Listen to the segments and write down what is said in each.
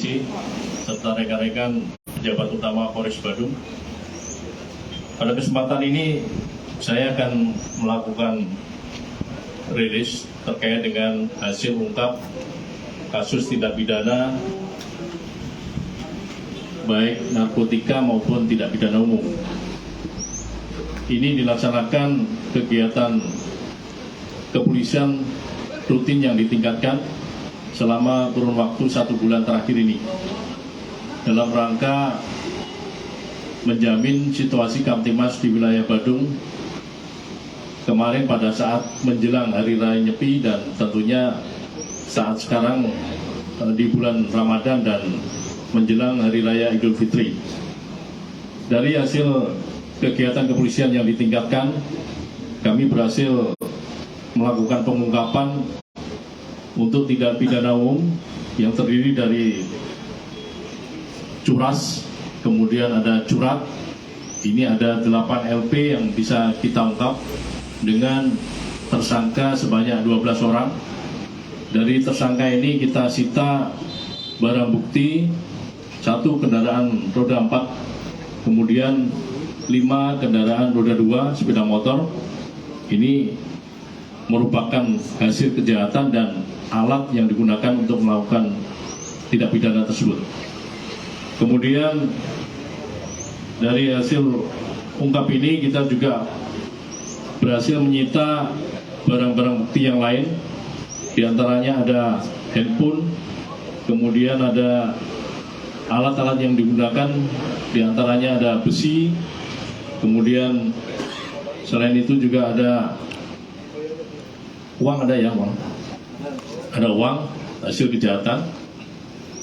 Polisi serta rekan-rekan pejabat utama Polres Badung. Pada kesempatan ini saya akan melakukan rilis terkait dengan hasil ungkap kasus tindak pidana baik narkotika maupun tindak pidana umum. Ini dilaksanakan kegiatan kepolisian rutin yang ditingkatkan selama kurun waktu 1 bulan terakhir ini dalam rangka menjamin situasi Kamtimas di wilayah Badung kemarin pada saat menjelang Hari Raya Nyepi dan tentunya saat sekarang di bulan Ramadan dan menjelang Hari Raya Idul Fitri. Dari hasil kegiatan kepolisian yang ditingkatkan, kami berhasil melakukan pengungkapan untuk tindak pidana umum yang terdiri dari curas, kemudian ada curat. Ini ada 8 LP yang bisa kita ungkap dengan tersangka sebanyak 12 orang. Dari tersangka ini kita sita barang bukti 1 kendaraan roda 4, kemudian 5 kendaraan roda 2 sepeda motor. Ini merupakan hasil kejahatan dan alat yang digunakan untuk melakukan tindak pidana tersebut. Kemudian dari hasil ungkap ini kita juga berhasil menyita barang-barang bukti yang lain. Di antaranya ada handphone, kemudian ada alat-alat yang digunakan, di antaranya ada besi, kemudian selain itu juga ada uang, ada uang hasil kejahatan.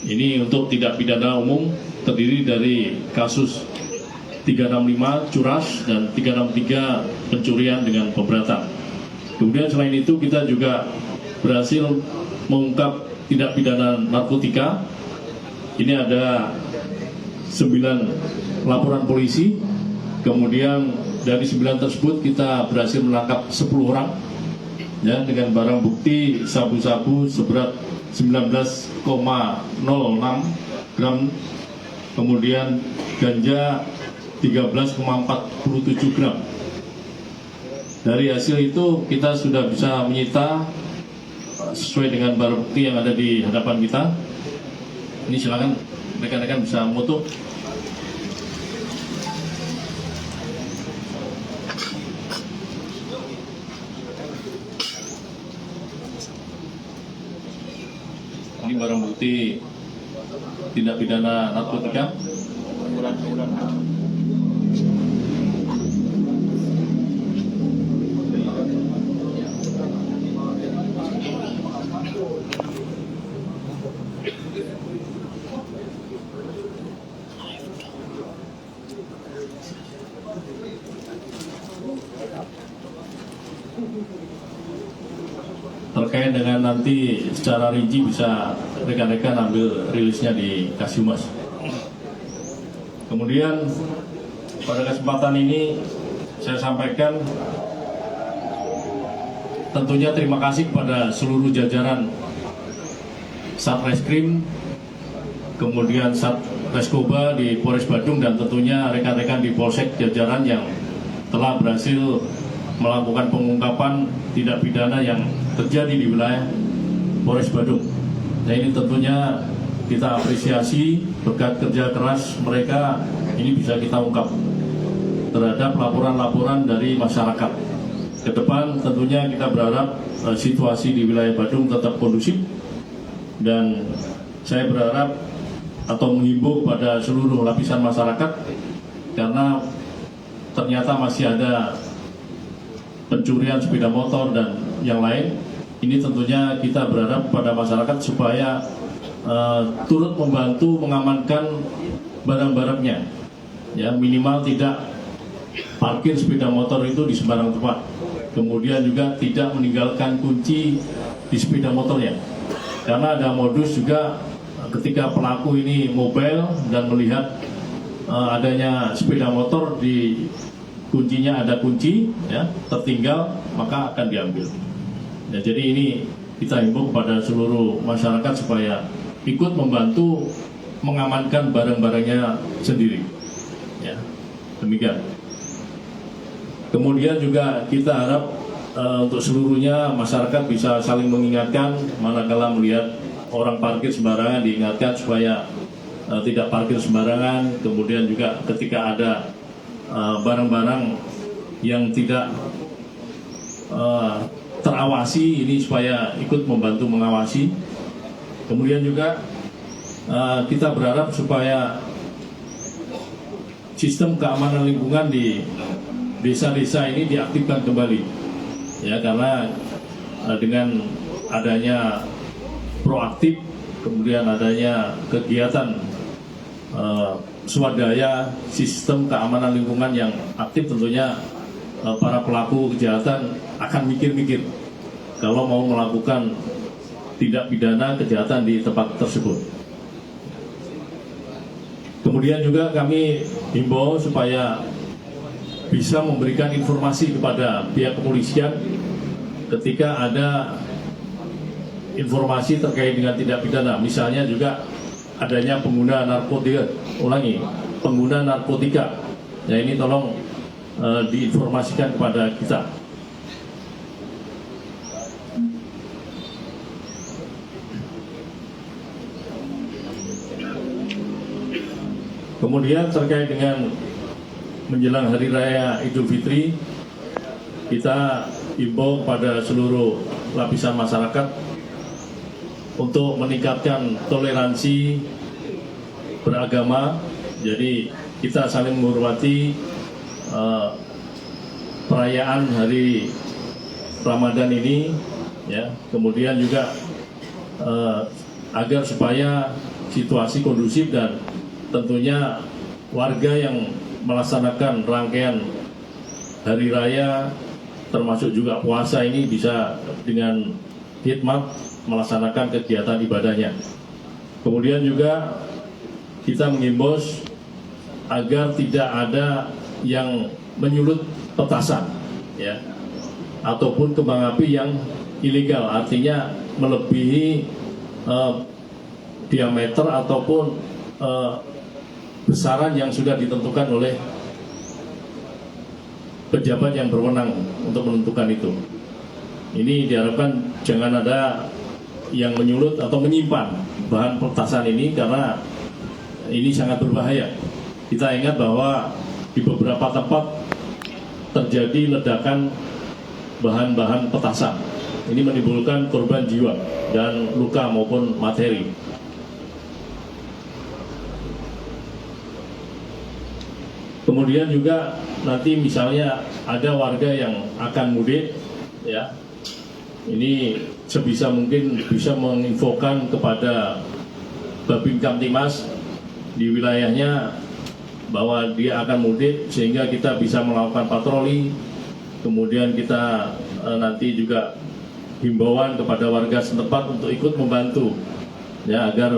Ini untuk tindak pidana umum terdiri dari kasus 365 curas dan 363 pencurian dengan pemberatan. Kemudian selain itu kita juga berhasil mengungkap tindak pidana narkotika. Ini ada 9 laporan polisi. Kemudian dari 9 tersebut kita berhasil menangkap 10 orang ya, dengan barang bukti sabu-sabu seberat 19,06 gram, kemudian ganja 13,47 gram. Dari hasil itu kita sudah bisa menyita sesuai dengan barang bukti yang ada di hadapan kita. Ini silakan rekan-rekan bisa foto. Ini barang bukti tindak pidana narkotika. Terkait dengan nanti secara rinci bisa rekan-rekan ambil rilisnya di Kashumas. Kemudian pada kesempatan ini saya sampaikan tentunya terima kasih kepada seluruh jajaran Satreskrim, kemudian Satreskoba di Polres Badung dan tentunya rekan-rekan di Polsek jajaran yang telah berhasil melakukan pengungkapan tindak pidana yang terjadi di wilayah Polres Badung. Nah, ini tentunya kita apresiasi berkat kerja keras mereka, ini bisa kita ungkap terhadap laporan-laporan dari masyarakat. Ke depan tentunya kita berharap situasi di wilayah Badung tetap kondusif, dan saya berharap atau menghimbau pada seluruh lapisan masyarakat, karena ternyata masih ada pencurian sepeda motor dan yang lain. Ini tentunya kita berharap pada masyarakat supaya turut membantu mengamankan barang-barangnya, ya, minimal tidak parkir sepeda motor itu di sembarang tempat, kemudian juga tidak meninggalkan kunci di sepeda motornya, karena ada modus juga ketika pelaku ini mobile dan melihat adanya sepeda motor di kuncinya ada kunci, ya, tertinggal, maka akan diambil. Ya, jadi ini kita himbau kepada seluruh masyarakat supaya ikut membantu mengamankan barang-barangnya sendiri. Ya, demikian. Kemudian juga kita harap untuk seluruhnya masyarakat bisa saling mengingatkan manakala melihat orang parkir sembarangan, diingatkan supaya tidak parkir sembarangan. Kemudian juga ketika ada barang-barang yang tidak terawasi, ini supaya ikut membantu mengawasi. Kemudian juga kita berharap supaya sistem keamanan lingkungan di desa-desa ini diaktifkan kembali, ya, karena dengan adanya proaktif, kemudian adanya kegiatan swadaya sistem keamanan lingkungan yang aktif, tentunya para pelaku kejahatan akan mikir-mikir kalau mau melakukan tindak pidana kejahatan di tempat tersebut. Kemudian juga kami himbau supaya bisa memberikan informasi kepada pihak kepolisian ketika ada informasi terkait dengan tindak pidana, misalnya juga adanya pengguna narkotika. Ya, ini tolong diinformasikan kepada kita. Kemudian terkait dengan menjelang Hari Raya Idul Fitri, kita himbau pada seluruh lapisan masyarakat untuk meningkatkan toleransi beragama. Jadi kita saling menghormati perayaan Hari Ramadan ini, ya. Kemudian juga agar supaya situasi kondusif dan tentunya warga yang melaksanakan rangkaian hari raya termasuk juga puasa ini bisa dengan hikmat melaksanakan kegiatan ibadahnya. Kemudian juga kita mengimbau agar tidak ada yang menyulut petasan, ya, ataupun kembang api yang ilegal, artinya melebihi diameter ataupun besaran yang sudah ditentukan oleh pejabat yang berwenang untuk menentukan itu. Ini diharapkan jangan ada yang menyulut atau menyimpan bahan petasan ini, karena ini sangat berbahaya. Kita ingat bahwa di beberapa tempat terjadi ledakan bahan-bahan petasan. Ini menimbulkan korban jiwa dan luka maupun materi. Kemudian juga nanti misalnya ada warga yang akan mudik, ya, ini sebisa mungkin bisa menginfokan kepada Babin Kamtimas di wilayahnya bahwa dia akan mudik, sehingga kita bisa melakukan patroli. Kemudian kita nanti juga himbauan kepada warga setempat untuk ikut membantu, ya, agar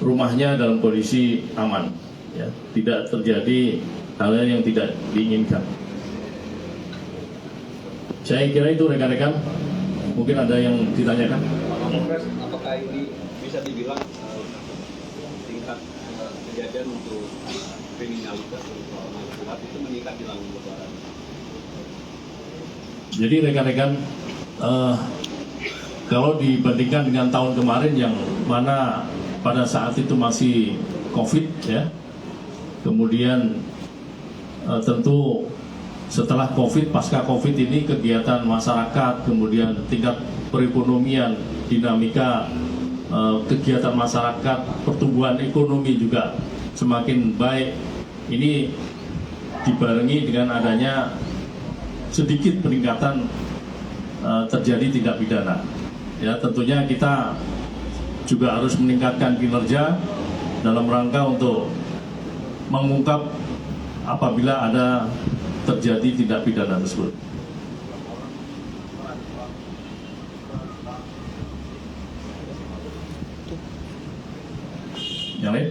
rumahnya dalam kondisi aman, ya, tidak terjadi hal yang tidak diinginkan. Saya kira itu rekan-rekan. Mungkin ada yang ditanyakan. Apakah ini bisa dibilang tingkat kejadian untuk kriminalitas atau manfaat itu meningkat jelang Lebaran? Jadi rekan-rekan, kalau dibandingkan dengan tahun kemarin yang mana pada saat itu masih COVID, ya, kemudian tentu setelah COVID, pasca COVID ini kegiatan masyarakat, kemudian tingkat perekonomian, dinamika kegiatan masyarakat, pertumbuhan ekonomi juga semakin baik. Ini dibarengi dengan adanya sedikit peningkatan terjadi tindak pidana. Ya, tentunya kita juga harus meningkatkan kinerja dalam rangka untuk mengungkap apabila ada terjadi tindak pidana tersebut. Yang lain?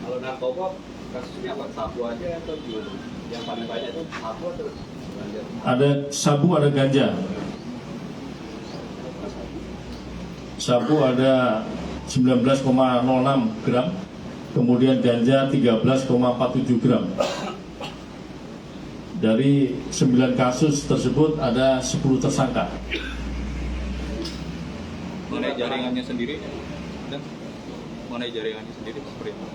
Kalau narkoba kasusnya apa, satu aja atau gimana? Yang paling banyak itu satu atau Ada sabu, ada ganja. Sabu ada 19,06 gram, kemudian ganja 13,47 gram. Dari 9 kasus tersebut ada 10 tersangka. Mengenai jaringannya sendiri, seperti apa?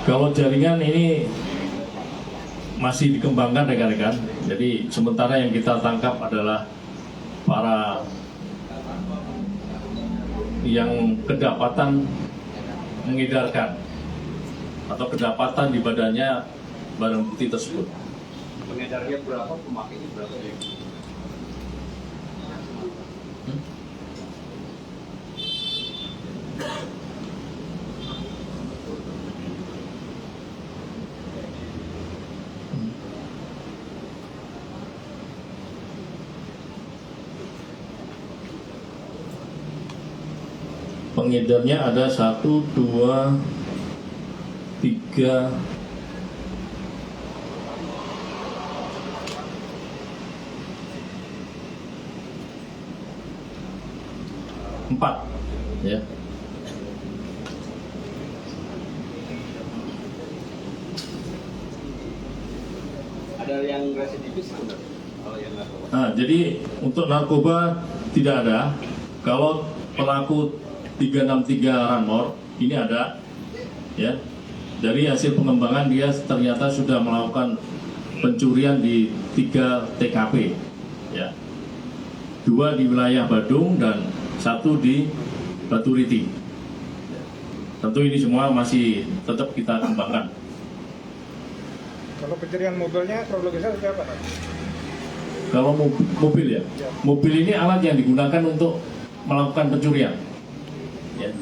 Kalau jaringan ini masih dikembangkan rekan-rekan. Jadi sementara yang kita tangkap adalah para yang kedapatan mengedarkan atau kedapatan di badannya barang bukti tersebut. Pengedarnya berapa, pemakainya berapa? Pengedarnya ada 1, 2, 3, 4, ya. Ada yang residivis enggak? Kalau yang narkoba? Nah, jadi untuk narkoba tidak ada. Kalau pelaku 363 Ranmor ini ada, ya. Dari hasil pengembangan dia ternyata sudah melakukan pencurian di 3 TKP, ya. 2 di wilayah Badung dan 1 di Baturiti. Tentu ini semua masih tetap kita kembangkan. Kalau pencurian mobilnya kronologisnya seperti apa, Pak? Kalau mobil ya, mobil ini alat yang digunakan untuk melakukan pencurian. Ya.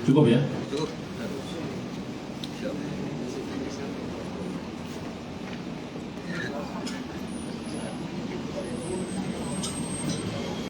Cukup ya? Cukup.